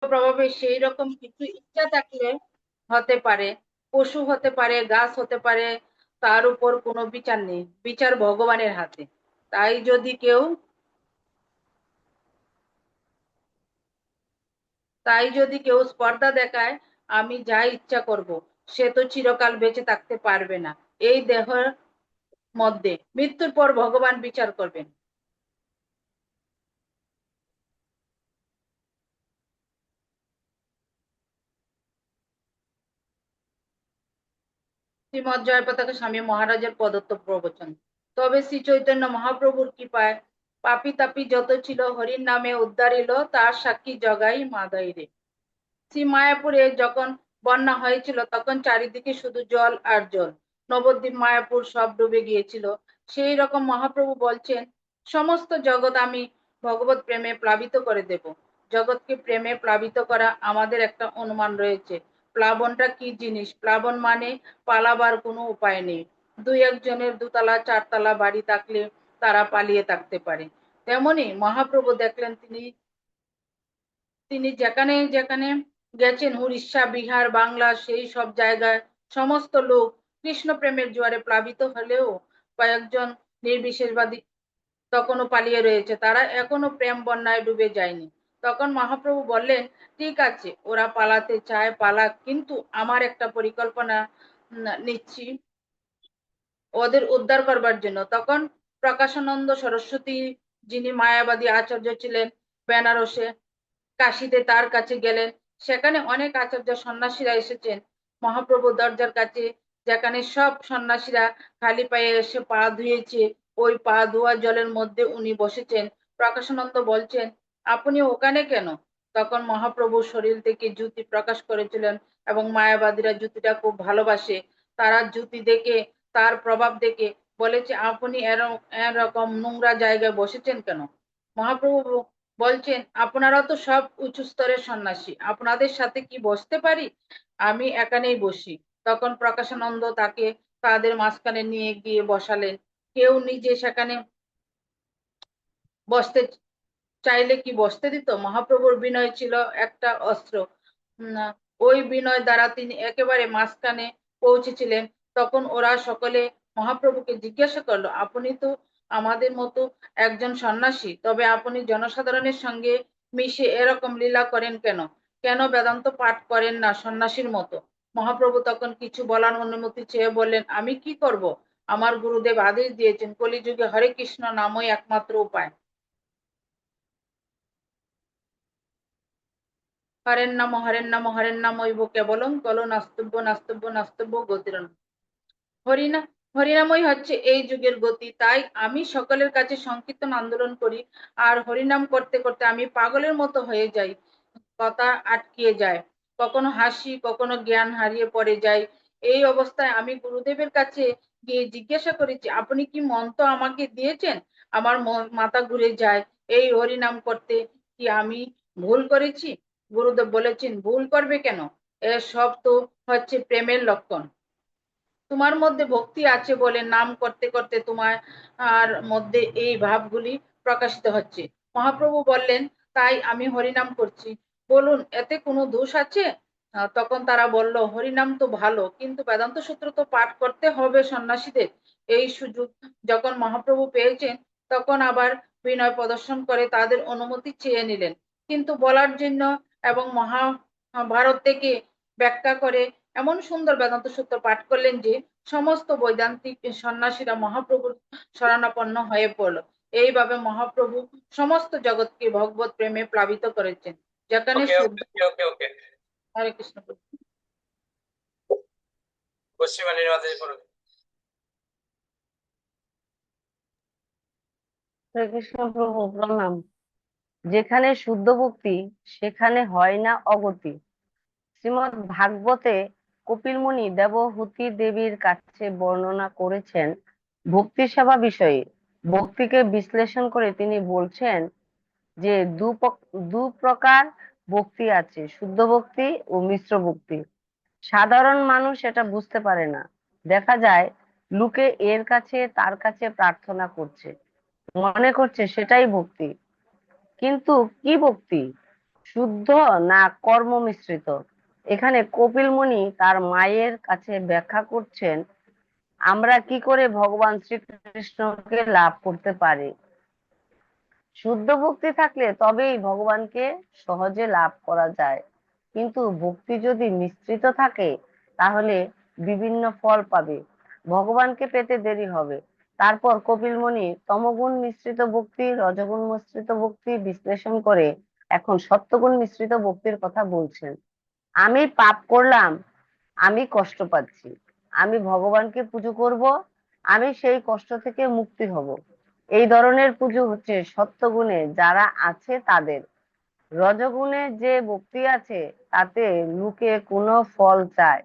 প্রভাবে সেই রকম কিছু ইচ্ছা থাকলে হতে পারে, পশু হতে পারে, গাছ হতে পারে, তার উপর কোনো বিচার নেই, বিচার ভগবানের হাতে। তাই যদি কেউ স্পর্ধা দেখায়, আমি যা ইচ্ছা করব, সে তো চিরকাল বেঁচে থাকতে পারবে না। এই দেহের মধ্যে মৃত্যুর পর ভগবান বিচার করবেন। শ্রীমৎ জয়পতাকা স্বামী মহারাজের প্রদত্ত প্রবচন। তবে শ্রী চৈতন্য মহাপ্রভুর কৃপায় পাপী তাপী যত ছিল হরির নামে উদ্ধারিল, তার সাক্ষী জগাই মাদাই রে। শ্রী মায়াপুরে যখন বন্যা হয়েছিল তখন চারিদিকে শুধু জল আর জল, নবদ্বীপ মায়াপুর সব ডুবে গিয়েছিল। সেই রকম মহাপ্রভু বলছেন, সমস্ত জগৎ আমি ভগবত প্রেমে প্লাবিত করে দেব। জগৎকে প্রেমে প্লাবিত করা আমাদের একটা অনুমান রয়েছে। প্লাবনটা কি জিনিস? প্লাবন মানে পালাবার কোনো উপায় নেই। দুই একজনের দুতলা চারতলা বাড়ি থাকলে তারা পালিয়ে থাকতে পারে। তেমনি মহাপ্রভু দেখলেন, তিনি তিনি যেখানে যেখানে গেছেন, উড়িষ্যা, বিহার, বাংলা, সেই সব জায়গায় সমস্ত লোক কৃষ্ণ প্রেমের জোয়ারে প্লাবিত হলেও কয়েকজন নির্বিশেষবাদী তখনও পালিয়ে রয়েছে, তারা এখনো প্রেম বন্যায় ডুবে যায়নি। তখন মহাপ্রভু বললেন, ঠিক আছে, ওরা পালাতে চায় পালাক, কিন্তু আমার একটা পরিকল্পনা নিচ্ছি ওদের উদ্ধার করবার জন্য। তখন প্রকাশানন্দ সরস্বতী, যিনি মায়াবাদী আচার্য ছিলেন, বেনারসে, কাশিতে তার কাছে গেলেন। সেখানে অনেক আচার্য সন্ন্যাসীরা এসেছেন মহাপ্রভু দরজার কাছে, যেখানে সব সন্ন্যাসীরা খালি পায়ে এসে পা ধুয়েছে, ওই পা ধোয়া জলের মধ্যে উনি বসেছেন। প্রকাশানন্দ বলছেন, আপনি ওখানে কেন? তখন মহাপ্রভু শরীর থেকে জ্যোতি প্রকাশ করেছিলেন, এবং মায়াবাদীরা জ্যোতিটা খুব ভালোবাসে। তারা জ্যোতি দেখে, তার প্রভাব দেখে বলেছে, আপনি এরকম নোংরা জায়গায় বসেছেন কেন? মহাপ্রভু বলছেন, আপনারা তো সব উঁচু স্তরের সন্ন্যাসী, আপনাদের সাথে কি বসতে পারি? আমি এখানেই বসি। তখন প্রকাশানন্দ তাকে তাদের মাঝখানে নিয়ে গিয়ে বসালেন। কেউ নিজে সেখানে বসতে চাইলে কি বসতে দিত? মহাপ্রভুর বিনয় ছিল একটা অস্ত্র। উম, ওই বিনয় দ্বারা তিনি একেবারে মাঝখানে পৌঁছেছিলেন। তখন ওরা সকলে মহাপ্রভুকে জিজ্ঞাসা করলো, আপনি তো আমাদের মতো একজন সন্ন্যাসী, তবে আপনি জনসাধারণের সঙ্গে মিশে এরকম লীলা করেন কেন? কেন বেদান্ত পাঠ করেন না সন্ন্যাসীর মতো? মহাপ্রভু তখন কিছু বলার অনুমতি চেয়ে বললেন, আমি কি করব? আমার গুরুদেব আদেশ দিয়েছেন, কলিযুগে হরে কৃষ্ণ নামই একমাত্র উপায়। হরেন নাম হরেন নাম ঐব কেবলম কলো নাস্তব্য নাস্তব্য নাস্তব্য গতিরন। হরিনা হরিনামই হচ্ছে এই যুগের গতি। তাই আমি সকলের কাছে সংকীর্তন আন্দোলন করি, আর হরিনাম করতে করতে আমি পাগলের মতো হয়ে যাই, কথা আটকিয়ে যায়, কখনো হাসি, কখনো জ্ঞান হারিয়ে পড়ে যায়। এই অবস্থায় আমি গুরুদেবের কাছে গিয়ে জিজ্ঞাসা করেছি, আপনি কি মন্ত্র আমাকে দিয়েছেন? আমার মাথা ঘুরে যায়। এই হরিনাম করতে কি আমি ভুল করেছি? গুরুদেব বলেছেন, ভুল করবে কেন? এসব তো হচ্ছে প্রেমের লক্ষণ। তোমার মধ্যে ভক্তি আছে বলে নাম করতে করতে তোমার আর মধ্যে এই ভাবগুলি প্রকাশিত হচ্ছে। মহাপ্রভু বললেন, তাই আমি হরিনাম করছি, বলুন এতে কোনো দোষ আছে? তখন তারা বলল, হরিনাম তো ভালো, কিন্তু বেদান্ত সূত্র তো পাঠ করতে হবে সন্ন্যাসীদের। এই সুযোগ যখন মহাপ্রভু পেয়েছেন, তখন আবার বিনয় প্রদর্শন করে তাদের অনুমতি চেয়ে নিলেন। কিন্তু বলার জন্য এবং মহাভারত থেকে ব্যাখ্যা করে এমন সুন্দর বেদান্ত সূত্র পাঠ করলেন যে সমস্ত বৈদান্তিক সন্ন্যাসীরা মহাপ্রভুর শরণাপন্ন হয়ে পড়ল। এইভাবে মহাপ্রভু সমস্ত জগৎকে ভগবত প্রেমে প্লাবিত করেছেন। যেখানে ওকে শুদ্ধ। ওকে ওকে ওকে। হরে কৃষ্ণ। পশ্চিমবাণীর মাঝে পড়বে। শ্রীকৃষ্ণ প্রভু প্রণাম। যেখানে শুদ্ধ ভক্তি, সেখানে হয় না অগতি। শ্রীমদ্ ভাগবতে কপিল মুনি দেবহূতি দেবীর কাছে বর্ণনা করেছেন ভক্তি সেবা বিষয়ে। ভক্তিকে বিশ্লেষণ করে তিনি বলছেন যে দু প্রকার ভক্তি আছে, শুদ্ধ ভক্তি ও মিশ্র ভক্তি। সাধারণ মানুষ এটা বুঝতে পারে না। দেখা যায় লোকে এর কাছে তার কাছে প্রার্থনা করছে, মনে করছে সেটাই ভক্তি। কিন্তু কি ভক্তি? শুদ্ধ না কর্ম মিশ্রিত? এখানে কপিল মুনি তার মায়ের কাছে ব্যাখ্যা করছেন আমরা কি করে ভগবান শ্রীকৃষ্ণকে লাভ করতে পারি। শুদ্ধ ভক্তি থাকলে তবেই ভগবানকে সহজে লাভ করা যায়, কিন্তু ভক্তি যদি মিশ্রিত থাকে তাহলে বিভিন্ন ফল পাবে, ভগবানকে পেতে দেরি হবে। তারপর কপিল মুনি তমগুণ মিশ্রিত ভক্তি, রজগুণ মিশ্রিত ভক্তি বিশ্লেষণ করে এখন সত্যগুণ মিশ্রিত ভক্তির কথা বলছেন। আমি পাপ করলাম, আমি কষ্ট পাচ্ছি, আমি ভগবানকে পুজো করব, আমি সেই কষ্ট থেকে মুক্তি হব, এই ধরনের পুজো হচ্ছে সত্যগুণে যারা আছে তাদের। রজগুণে যে ভক্তি আছে তাতে লোকে কোনো ফল চায়,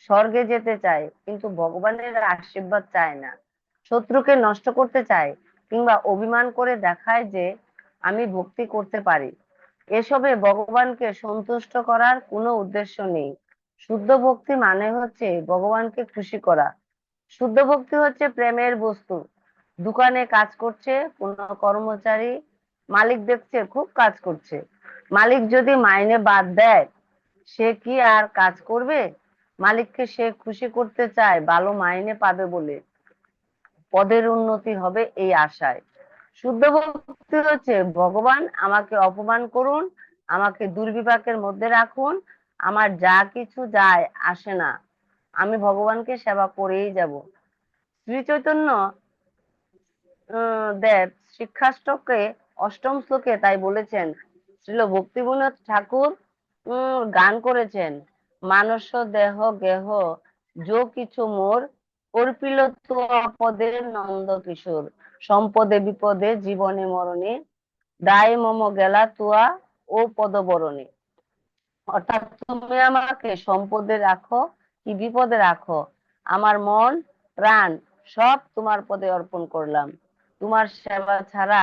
স্বর্গে যেতে চায় কিন্তু ভগবানের আশীর্বাদ চায় না, শত্রুকে নষ্ট করতে চায় কিংবা অভিমান করে দেখায় যে আমি ভক্তি করতে পারি। এসবে ভগবানকে সন্তুষ্ট করার কোনো উদ্দেশ্য নেই। শুদ্ধ ভক্তি মানে হচ্ছে ভগবানকে খুশি করা। শুদ্ধ ভক্তি হচ্ছে প্রেমের বস্তু। দোকানে কাজ করছে কোনো কর্মচারী, মালিক দেখছে খুব কাজ করছে, মালিক যদি মাইনে বাদ দেয় সে কি আর কাজ করবে? মালিককে সে খুশি করতে চায় ভালো মাইনে পাবে বলে, পদের উন্নতি হবে এই আশায়। শুদ্ধ ভক্তি হচ্ছে ভগবান আমাকে অপমান করুন, আমাকে দুর্বিপাকের মধ্যে রাখুন, আমার যা কিছু যায় আসে না, আমি ভগবানকে সেবা করেই যাব। শ্রী চৈতন্য দেব শিক্ষাষ্টকে অষ্টম শ্লোকে তাই বলেছেন। শ্রীল ভক্তিবিনোদ ঠাকুর গান করেছেন, মানস দেহ গেহ যো কিছু মোর, অর্পিল তো অপদে নন্দ কিশোর, সম্পদে বিপদে জীবনে মরণে, দায় মম গেলা তুয়া ও পদবরণে। অর্থাৎ তুমি আমাকে সম্পদে রাখো কি বিপদে রাখো, আমার মন প্রাণ সব তোমার পদে অর্পণ করলাম, তোমার সেবা ছাড়া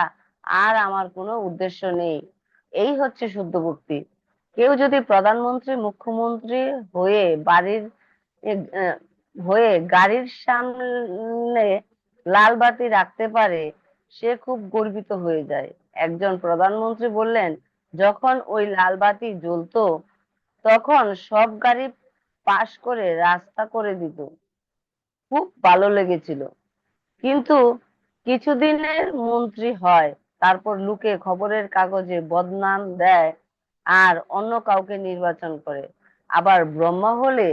আর আমার কোনো উদ্দেশ্য নেই। এই হচ্ছে শুদ্ধ ভক্তি। কেউ যদি প্রধানমন্ত্রী মুখ্যমন্ত্রী হয়ে বাড়ির হয়ে গাড়ির সামনে লাল বাতি রাখতে পারে সে খুব গর্বিত হয়ে যায়। একজন প্রধানমন্ত্রী বললেন যখন ওই লাল বাতি জ্বলতো তখন সব গাড়ি পাশ করে রাস্তা করে দিত, খুব ভালো লেগেছিল। কিন্তু কিছুদিনের মন্ত্রী হয়, তারপর লোকে খবরের কাগজে বদনাম দেয় আর অন্য কাউকে নির্বাচন করে। আবার ব্রহ্মা হলে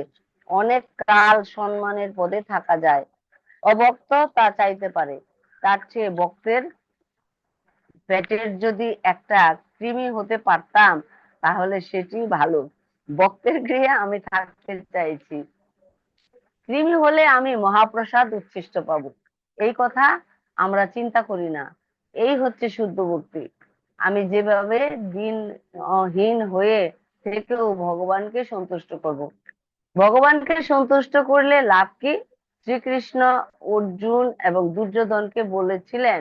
অনেক কাল সম্মানের পদে থাকা যায়, অভক্ত তা চাইতে পারে, তার চেয়ে ভক্তের পেটের যদি একটা কৃমি হতে পারতাম তাহলে সেটি ভালো, ভক্তের গৃহে আমি থাকতে চাইছি, কৃমি হলে আমি মহাপ্রসাদ উচ্ছিষ্ট পাবো, এই কথা আমরা চিন্তা করি না। এই হচ্ছে শুদ্ধ ভক্তি। আমি যেভাবে দিনহীন হয়ে থেকেও ভগবানকে সন্তুষ্ট করব। ভগবানকে সন্তুষ্ট করলে লাভ কি? শ্রীকৃষ্ণ অর্জুন এবং দুর্যোধনকে বলেছিলেন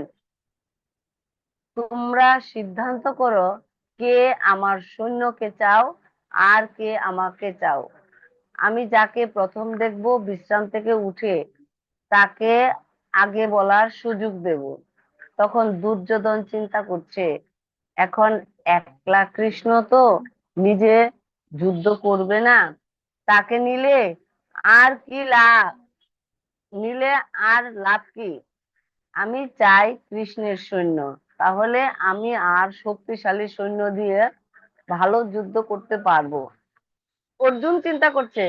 তোমরা সিদ্ধান্ত করো কে আমার সৈন্যকে চাও আর কে আমাকে চাও, আমি যাকে প্রথম দেখবো বিশ্রাম থেকে উঠে তাকে আগে বলার সুযোগ দেব। তখন দুর্যোধন চিন্তা করছে এখন একলা কৃষ্ণ তো নিজে যুদ্ধ করবে না, তাকে নিলে আর লাভ কি? আমি চাই কৃষ্ণের সৈন্য, তাহলে আমি আর শক্তিশালী সৈন্য দিয়ে ভালো যুদ্ধ করতে পারবো। অর্জুন চিন্তা করছে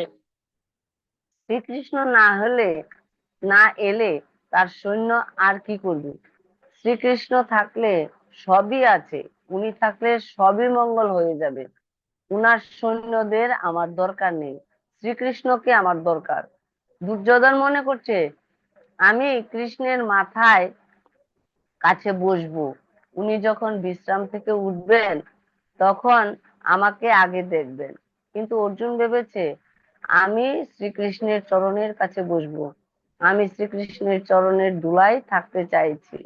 শ্রীকৃষ্ণ না এলে তার সৈন্য আর কি করবে? শ্রীকৃষ্ণ থাকলে সবই আছে, উনি থাকলে সবই মঙ্গল হয়ে যাবে, উনার সৈন্যদের আমার দরকার নেই, শ্রীকৃষ্ণকে আমার দরকার। দুর্যোধন মনে করছে আমি কৃষ্ণের মাথায় কাছে বসবো, উনি যখন বিশ্রাম থেকে উঠবেন তখন আমাকে আগে দেখবেন। কিন্তু অর্জুন ভেবেছে আমি শ্রীকৃষ্ণের চরণের কাছে বসবো, আমি শ্রীকৃষ্ণের চরণের ধুলায় থাকতে চাইছি।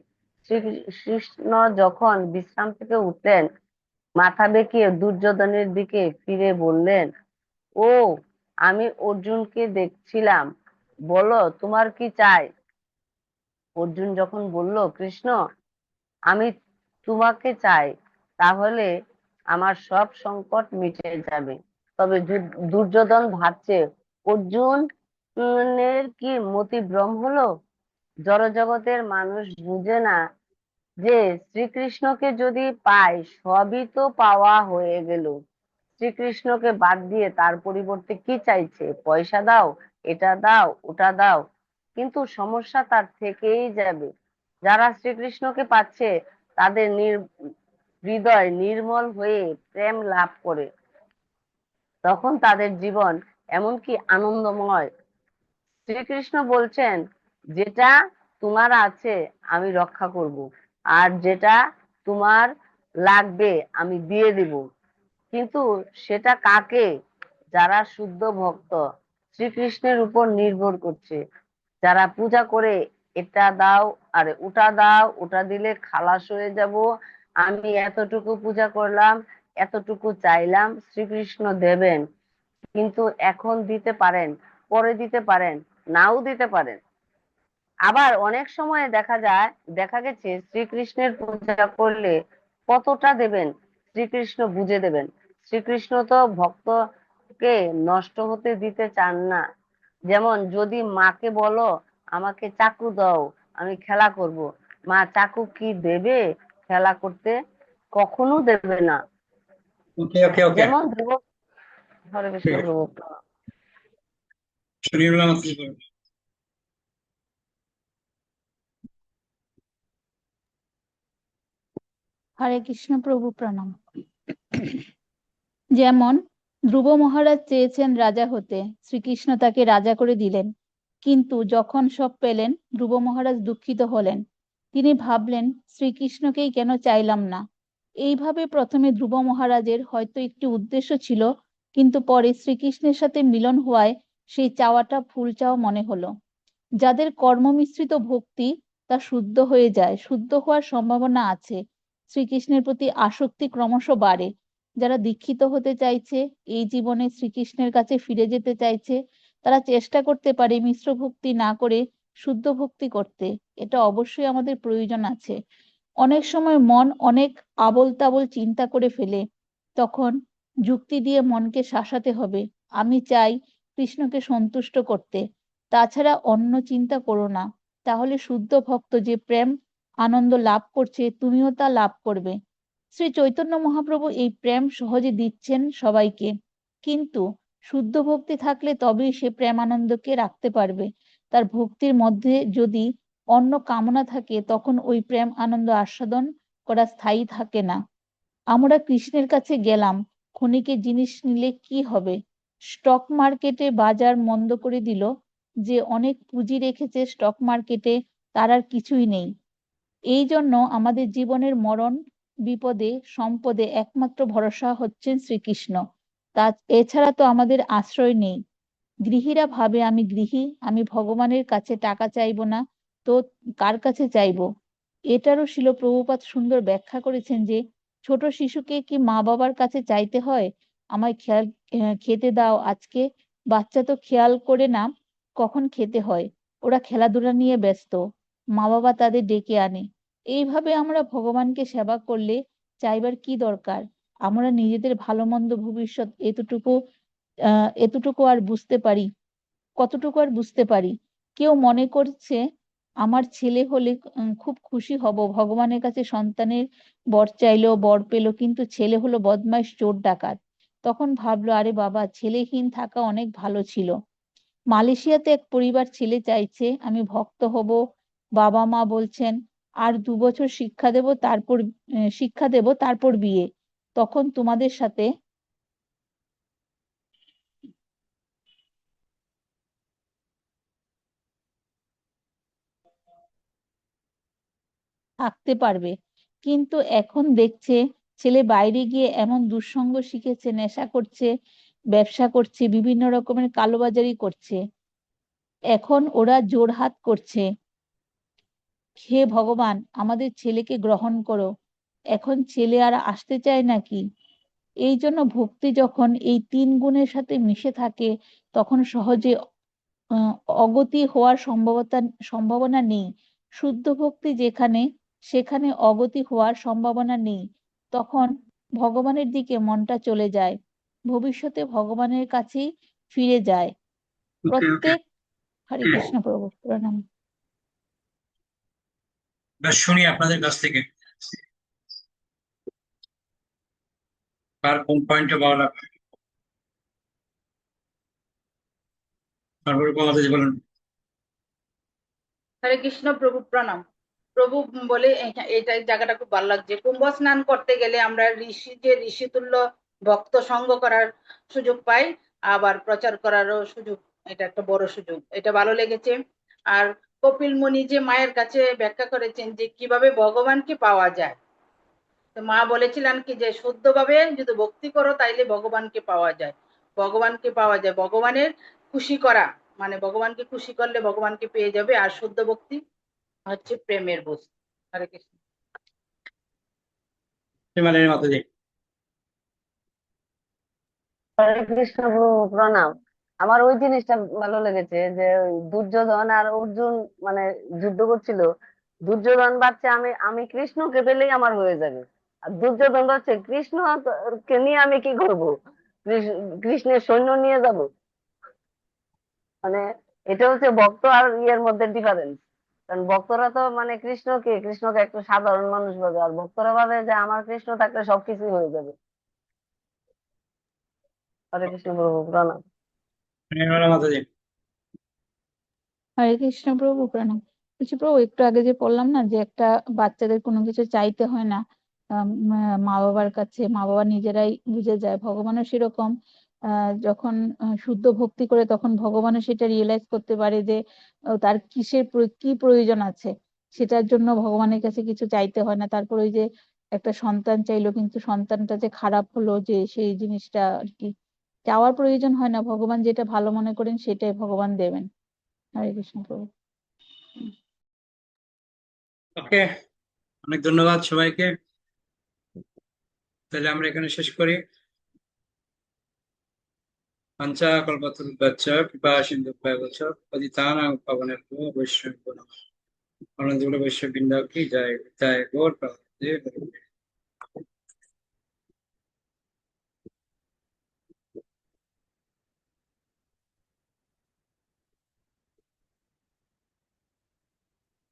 শ্রীকৃষ্ণ যখন বিশ্রাম থেকে উঠলেন মাথা বেঁকিয়ে দুর্যোধনের দিকে ফিরে বললেন ও আমি অর্জুনকে দেখছিলাম, বলো তোমার কি চাই? অর্জুন যখন বলল কৃষ্ণ আমি তোমাকে চাই, তাহলে আমার সব সংকট মিটে যাবে। তবে দুর্যোধন ভাবছে, অর্জুনের কি মতিভ্রম হলো? জড়জগতের মানুষ বুঝে না যে শ্রীকৃষ্ণকে যদি পায় সবই তো পাওয়া হয়ে গেল। শ্রীকৃষ্ণকে বাদ দিয়ে তার পরিবর্তে কি চাইছে? পয়সা দাও, এটা দাও, ওটা দাও। কিন্তু সমস্যা তার থেকেই যাবে। যারা শ্রীকৃষ্ণকে পাচ্ছে তাদের হৃদয় নির্মল হয়ে প্রেম লাভ করে। তখন তাদের জীবন এমনকি আনন্দময়। শ্রীকৃষ্ণ বলছেন, যেটা তোমার আছে আমি রক্ষা করব, আর যেটা তোমার লাগবে আমি দিয়ে দিব। কিন্তু সেটা কাকে? যারা শুদ্ধ ভক্ত, শ্রীকৃষ্ণের উপর নির্ভর করছে, যারা পূজা করে, এটা দাও আরে ওটা দাও, ওটা দিলে খালাস হয়ে যাব, আমি এতটুকু পূজা করলাম, এতটুকু চাইলাম, শ্রীকৃষ্ণ দেবেন। কিন্তু এখন দিতে পারেন, পরে দিতে পারেন, নাও দিতে পারেন। আবার অনেক সময় দেখা গেছে শ্রীকৃষ্ণের পূজা করলে কতটা দেবেন শ্রীকৃষ্ণ বুঝে দেবেন। শ্রীকৃষ্ণ তো ভক্তকে নষ্ট হতে দিতে চান না। যেমন যদি মাকে বলো, আমাকে চাকু দাও, আমি খেলা করব, মা চাকু কি দেবে খেলা করতে? কখনো দেবে না। ওকে ওকে ওকে যেমন ধ্রুব, হরে ঠিক কৃষ্ণ আছে, ধ্রুব। শরীরুল্লাহ মাতাজি পড়বে। হরে কৃষ্ণ প্রভু প্রণাম। যেমন ধ্রুব মহারাজ চেয়েছেন রাজা হতে, শ্রীকৃষ্ণ তাকে রাজা করে দিলেন। কিন্তু যখন সব পেলেন ধ্রুব মহারাজ দুঃখিত হলেন। তিনি ভাবলেন, শ্রীকৃষ্ণকেই কেন চাইলাম না। এইভাবে প্রথমে ধ্রুব মহারাজের হয়তো একটি উদ্দেশ্য ছিল, কিন্তু পরে শ্রীকৃষ্ণের সাথে মিলন হওয়ায় সেই চাওয়াটা ভুল চাওয়া মনে হলো। যাদের কর্ম মিশ্রিত ভক্তি, তা শুদ্ধ হয়ে যায়, শুদ্ধ হওয়ার সম্ভাবনা আছে। শ্রীকৃষ্ণের প্রতি আসক্তি ক্রমশ বাড়ে। যারা দীক্ষিত হতে চাইছে, এই জীবনে শ্রীকৃষ্ণের কাছে ফিরে যেতে চাইছে, তারা চেষ্টা করতে পারে মিশ্র ভক্তি না করে শুদ্ধ ভক্তি করতে। এটা অবশ্যই আমাদের প্রয়োজন আছে। অনেক সময় মন অনেক আবোল তাবোল চিন্তা করে ফেলে, তখন যুক্তি দিয়ে মনকে শাসাতে হবে। আমি চাই কৃষ্ণকে সন্তুষ্ট করতে, তাছাড়া অন্য চিন্তা করো না। তাহলে শুদ্ধ ভক্ত যে প্রেম আনন্দ লাভ করছে, তুমিও তা লাভ করবে। শ্রী চৈতন্য মহাপ্রভু এই প্রেম সহজে দিচ্ছেন সবাইকে, কিন্তু শুদ্ধ ভক্তি থাকলে তবেই সে প্রেম আনন্দকে রাখতে পারবে। তার ভক্তির মধ্যে যদি অন্য কামনা থাকে, তখন ওই প্রেম আনন্দ আস্বাদন করা স্থায়ী থাকে না। আমরা কৃষ্ণের কাছে গেলাম, ক্ষণিকে জিনিস নিলে কি হবে? স্টক মার্কেটে বাজার মন্দ করে দিল। যে অনেক পুঁজি রেখেছে স্টক মার্কেটে, তার আর কিছুই নেই। এই জন্য আমাদের জীবনের মরণ বিপদে সম্পদে একমাত্র ভরসা হচ্ছেন শ্রীকৃষ্ণ। তা এছাড়া তো আমাদের আশ্রয় নেই। গৃহীরা ভাবে, আমি গৃহী, আমি ভগবানের কাছে টাকা চাইবো না, তো কার কাছে চাইবো? এটারও শিল প্রভুপাদ সুন্দর ব্যাখ্যা করেছেন যে, ছোট শিশুকে কি মা বাবার কাছে চাইতে হয়, আমায় খেতে দাও আজকে? বাচ্চা তো খেয়াল করে না কখন খেতে হয়, ওরা খেলাধুলা নিয়ে ব্যস্ত, মা বাবা তাদের ডেকে আনে। এইভাবে আমরা ভগবানকে সেবা করলে চাইবার কি দরকার? আমরা নিজেদের ভালো মন্দ ভবিষ্যৎ এতটুকু আর বুঝতে পারি, কতটুকু আর বুঝতে পারি? কেউ মনে করছে, আমার ছেলে হলে খুব খুশি হব, ভগবানের কাছে সন্তানের বর চাইলো, বর পেলো, কিন্তু ছেলে হলো বদমাইশ, চোর ডাকাত। তখন ভাবলো, আরে বাবা, ছেলেহীন থাকা অনেক ভালো ছিল। মালয়েশিয়াতে এক পরিবার ছেলে চাইছে, আমি ভক্ত হব, বাবা মা বলছেন আর 2 বছর শিক্ষা দেব, তারপর বিয়ে। তখন তোমাদের সাথে থাকতে পারবে। কিন্তু এখন দেখছে ছেলে বাইরে গিয়ে এমন দুঃসঙ্গ শিখেছে, নেশা করছে, ব্যবসা করছে, বিভিন্ন রকমের কালোবাজারি করছে। এখন ওরা জোড়হাত করছে, হে ভগবান, আমাদের ছেলেকে গ্রহণ করো। এখন ছেলে আর আসতে চায় নাকি? এই জন্য ভক্তি যখন এই 3 গুণের সাথে মিশে থাকে, তখন সহজে আহ, অগতি হওয়ার সম্ভাবনা নেই। শুদ্ধ ভক্তি যেখানে, সেখানে অগতি হওয়ার সম্ভাবনা নেই। তখন ভগবানের দিকে মনটা চলে যায়, ভবিষ্যতে ভগবানের কাছেই ফিরে যায়। ওকে ওকে প্রত্যেক হরে কৃষ্ণ প্রভু প্রণাম। বেশ, শুনি আপনাদের কাছ থেকে কার কোন পয়েন্টে ভালো লাগবে। তারপরে মাতাজি বলেন। হরে কৃষ্ণ প্রভু প্রণাম। প্রভু বলে এইটা জায়গাটা খুব ভালো লাগছে। কুম্ভ স্নান করতে গেলে আমরা ঋষিতুল্য ভক্ত সঙ্গ করার সুযোগ পাই, আবার প্রচার করারও সুযোগ। এটা একটা বড় সুযোগ, এটা ভালো লেগেছে। আর কপিল মুনি যে মায়ের কাছে ব্যাখ্যা করেছেন যে কিভাবে ভগবানকে পাওয়া যায়, তো মা বলেছিলেন কি যে শুদ্ধভাবে যদি ভক্তি করো তাইলে ভগবানকে পাওয়া যায়। ভগবানকে পাওয়া যায়, ভগবানের খুশি করা, মানে ভগবানকে খুশি করলে ভগবানকে পেয়ে যাবে। আর শুদ্ধ ভক্তি হচ্ছে প্রেমের বস্তু। হরে কৃষ্ণ। হিমালয় মাতাজি। হরে কৃষ্ণ প্রভু প্রণাম। আমার ওই জিনিসটা ভালো লেগেছে যে ওই দুর্যোধন আর অর্জুন মানে যুদ্ধ করছিল। দুর্যোধন ভাবছে আমি আমি কৃষ্ণকে পেলেই আমার হয়ে যাবে, আর দুর্যোধন ভাবছে কৃষ্ণকে নিয়ে আমি কি করব, কৃষ্ণের সৈন্য নিয়ে যাব। মানে এটা হচ্ছে ভক্ত আর ইয়ের মধ্যে ডিফারেন্স। কারণ ভক্তরা তো মানে কৃষ্ণকে একটা সাধারণ মানুষ ভাবে, আর ভক্তরা ভাবে যে আমার কৃষ্ণ থাকলে সবকিছুই হয়ে যাবে। হরে কৃষ্ণ প্রভু প্রণাম। হিমালয় মাতাজি। হরে কৃষ্ণ প্রভু প্রণাম। বলছি প্রভু, একটু আগে যে বললাম না যে একটা বাচ্চাদের কোনো কিছু চাইতে হয় না, মা বাবার কাছে মা বাবা নিজেরাই বুঝে যায়। ভগবানও সেরকম। যখন শুদ্ধ ভক্তি করে তখন ভগবানও সেটা রিয়েলাইজ করতে পারে যে তার কি প্রয়োজন আছে। সেটার জন্য ভগবানের কাছে কিছু চাইতে হয় না। তারপর ওই যে একটা সন্তান চাইলো কিন্তু সন্তানটা যে খারাপ হলো, যে সেই জিনিসটা আর কি চাওয়ার প্রয়োজন হয় না। ভগবান যেটা ভালো মনে করেন সেটাই ভগবান দেবেন। হরে কৃষ্ণ প্রভু। ওকে, অনেক ধন্যবাদ সবাইকে। তাহলে আমরা এখানে শেষ করি। পঞ্চা কল্পতরুভ্যশ্চ কৃপা সিন্ধুভ্যেব চ পতিতানাং পাবনেভ্যো বৈষ্ণবেভ্যো নমঃ। আনন্দগুলো বৈষ্ণব বৃন্দ কি জয়, জয় গৌর প্রেমানন্দে হরি।